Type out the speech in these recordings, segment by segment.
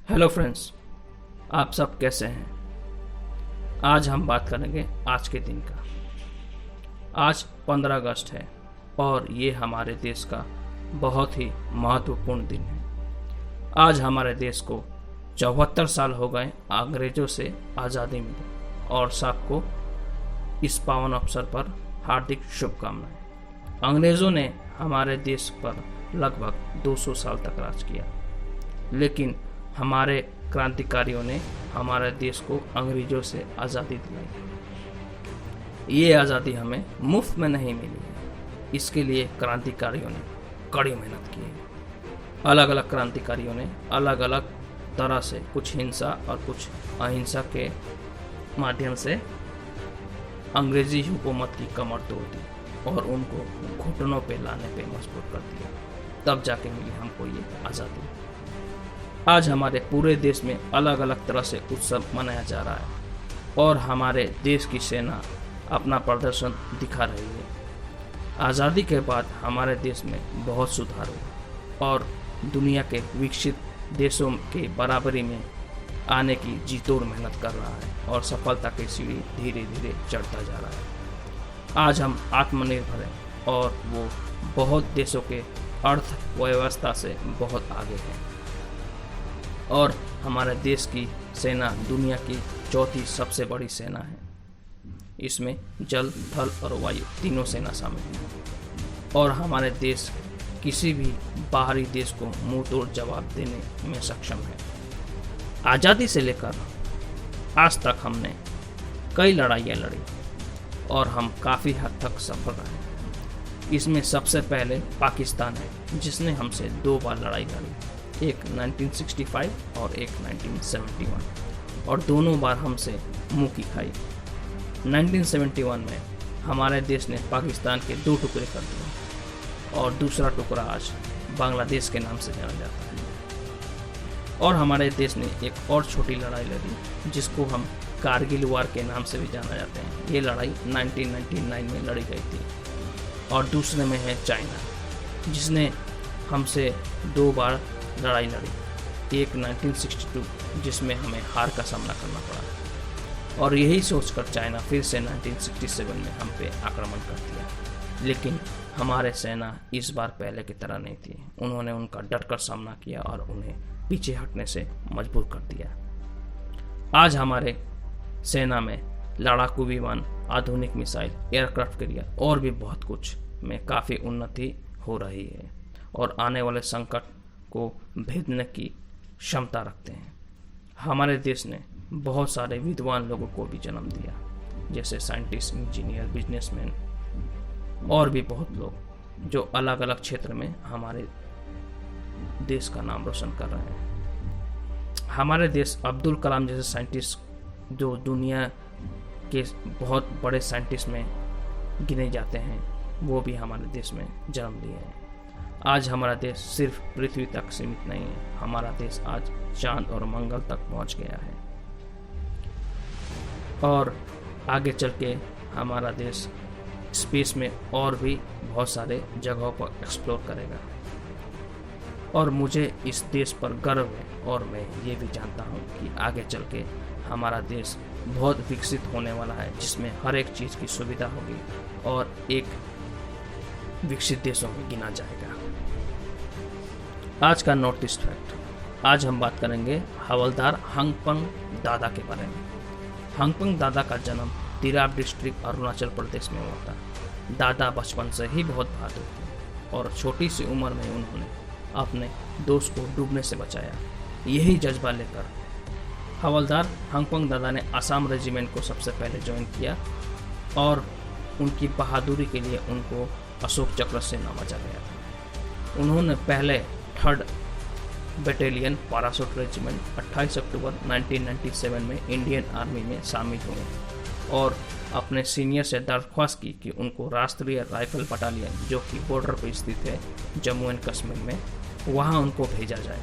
Hello friends, आप सब कैसे हैं। आज हम बात करेंगे आज के दिन का। आज 15 अगस्त है और ये हमारे देश का बहुत ही महत्वपूर्ण दिन है। आज हमारे देश को 74 साल हो गए अंग्रेजों से आज़ादी मिली और सबको इस पावन अवसर पर हार्दिक शुभकामनाएं। अंग्रेज़ों ने हमारे देश पर लगभग 200 साल तक राज किया, लेकिन हमारे क्रांतिकारियों ने हमारे देश को अंग्रेजों से आज़ादी दिलाई। ये आज़ादी हमें मुफ्त में नहीं मिली है, इसके लिए क्रांतिकारियों ने कड़ी मेहनत की है। अलग अलग क्रांतिकारियों ने अलग अलग तरह से कुछ हिंसा और कुछ अहिंसा के माध्यम से अंग्रेजी हुकूमत की कमर तोड़ दी और उनको घुटनों पे लाने पे मजबूर कर दिया, तब जाके मिली हमको ये आज़ादी। आज हमारे पूरे देश में अलग अलग तरह से उत्सव मनाया जा रहा है और हमारे देश की सेना अपना प्रदर्शन दिखा रही है। आज़ादी के बाद हमारे देश में बहुत सुधार हुआ और दुनिया के विकसित देशों के बराबरी में आने की जी तोड़ मेहनत कर रहा है और सफलता की सीढ़ी धीरे धीरे चढ़ता जा रहा है। आज हम आत्मनिर्भर हैं और वो बहुत देशों के अर्थव्यवस्था से बहुत आगे है और हमारे देश की सेना दुनिया की चौथी सबसे बड़ी सेना है। इसमें जल, थल और वायु तीनों सेना शामिल हैं और हमारे देश किसी भी बाहरी देश को मुंह तोड़ जवाब देने में सक्षम है। आज़ादी से लेकर आज तक हमने कई लड़ाइयाँ लड़ी और हम काफ़ी हद तक सफल रहे। इसमें सबसे पहले पाकिस्तान है, जिसने हमसे 2 बार लड़ाई लड़ी, एक 1965 और एक 1971, और दोनों बार हमसे मुंह की खाई। 1971 में हमारे देश ने पाकिस्तान के 2 टुकड़े कर दिए और दूसरा टुकड़ा आज बांग्लादेश के नाम से जाना जाता है। और हमारे देश ने एक और छोटी लड़ाई लड़ी जिसको हम कारगिल वार के नाम से भी जाना जाते हैं। ये लड़ाई 1999 में लड़ी गई थी। और दूसरे में है चाइना, जिसने हमसे 2 बार लड़ाई लड़ी, एक 1962 जिसमें हमें हार का सामना करना पड़ा और यही सोचकर चाइना फिर से 1967 में हम पे आक्रमण कर दिया। लेकिन हमारे सेना इस बार पहले की तरह नहीं थी। उन्होंने उनका डटकर सामना किया और उन्हें पीछे हटने से मजबूर कर दिया। आज हमारे सेना में लड़ाकू विमान, आधुनिक मिसाइल, एयरक्राफ्ट कैरियर और भी बहुत कुछ में काफ़ी उन्नति हो रही है और आने वाले संकट को भेदने की क्षमता रखते हैं। हमारे देश ने बहुत सारे विद्वान लोगों को भी जन्म दिया, जैसे साइंटिस्ट, इंजीनियर, बिजनेसमैन और भी बहुत लोग जो अलग अलग क्षेत्र में हमारे देश का नाम रोशन कर रहे हैं। हमारे देश अब्दुल कलाम जैसे साइंटिस्ट, जो दुनिया के बहुत बड़े साइंटिस्ट में गिने जाते हैं, वो भी हमारे देश में जन्म लिए हैं। आज हमारा देश सिर्फ पृथ्वी तक सीमित नहीं है, हमारा देश आज चांद और मंगल तक पहुंच गया है और आगे चल के हमारा देश स्पेस में और भी बहुत सारे जगहों पर एक्सप्लोर करेगा। और मुझे इस देश पर गर्व है और मैं ये भी जानता हूँ कि आगे चल के हमारा देश बहुत विकसित होने वाला है, जिसमें हर एक चीज़ की सुविधा होगी और एक विकसित देशों में गिना जाएगा। आज का नॉर्थ ईस्ट फैक्ट। आज हम बात करेंगे हवलदार हंगपंग दादा के बारे में। हंगपंग दादा का जन्म तिराप डिस्ट्रिक्ट अरुणाचल प्रदेश में हुआ था। दादा बचपन से ही बहुत बहादुर थे और छोटी सी उम्र में उन्होंने अपने दोस्त को डूबने से बचाया। यही जज्बा लेकर हवलदार हंगपंग दादा ने असम रेजिमेंट को सबसे पहले ज्वाइन किया और उनकी बहादुरी के लिए उनको अशोक चक्र से नवाजा गया था। उन्होंने पहले 3rd बटालियन पैराशूट रेजिमेंट 28 अक्टूबर 1997 में इंडियन आर्मी में शामिल हुए और अपने सीनियर से दरख्वास्त की कि उनको राष्ट्रीय राइफल बटालियन, जो कि बॉर्डर पर स्थित है जम्मू एंड कश्मीर में, वहां उनको भेजा जाए।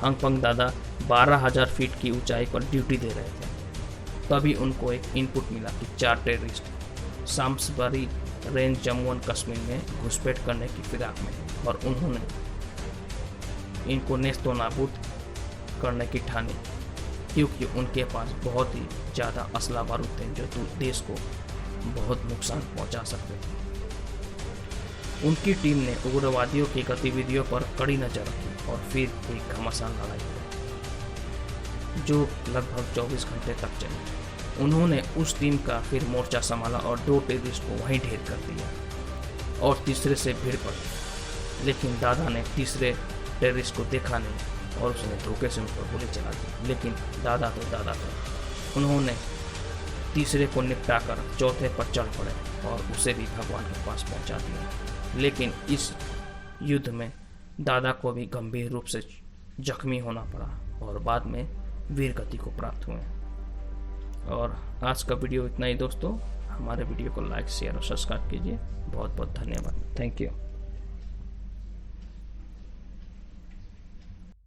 हंगपंग दादा 12,000 फीट की ऊंचाई पर ड्यूटी दे रहे थे। तभी उनको एक इनपुट मिला कि 4 टेररिस्ट साम्सबरी रेंज जम्मू एंड कश्मीर में घुसपैठ करने की फिराक में और उन्होंने इनको नेस्तो नाबूद करने की ठानी, क्योंकि उनके पास बहुत ही ज़्यादा असला बारूद थे जो देश को बहुत नुकसान पहुंचा सकते थे। उनकी टीम ने उग्रवादियों की गतिविधियों पर कड़ी नजर रखी और फिर एक घमासान लड़ाई हुई जो लगभग 24 घंटे तक चली। उन्होंने उस टीम का फिर मोर्चा संभाला और 2 टेररिस्ट को वहीं ढेर कर दिया और तीसरे से भीड़ पड़ी, लेकिन दादा ने तीसरे टेररिस्ट को देखा नहीं और उसने धोखे से उन पर गोली चला दी। लेकिन दादा तो दादा थे, उन्होंने तीसरे को निपटा कर चौथे पर चढ़ पड़े और उसे भी भगवान के पास पहुंचा दिया। लेकिन इस युद्ध में दादा को भी गंभीर रूप से जख्मी होना पड़ा और बाद में वीर गति को प्राप्त हुए। और आज का वीडियो इतना ही दोस्तों। हमारे वीडियो को लाइक, शेयर और सब्सक्राइब कीजिए। बहुत बहुत धन्यवाद। Thank you.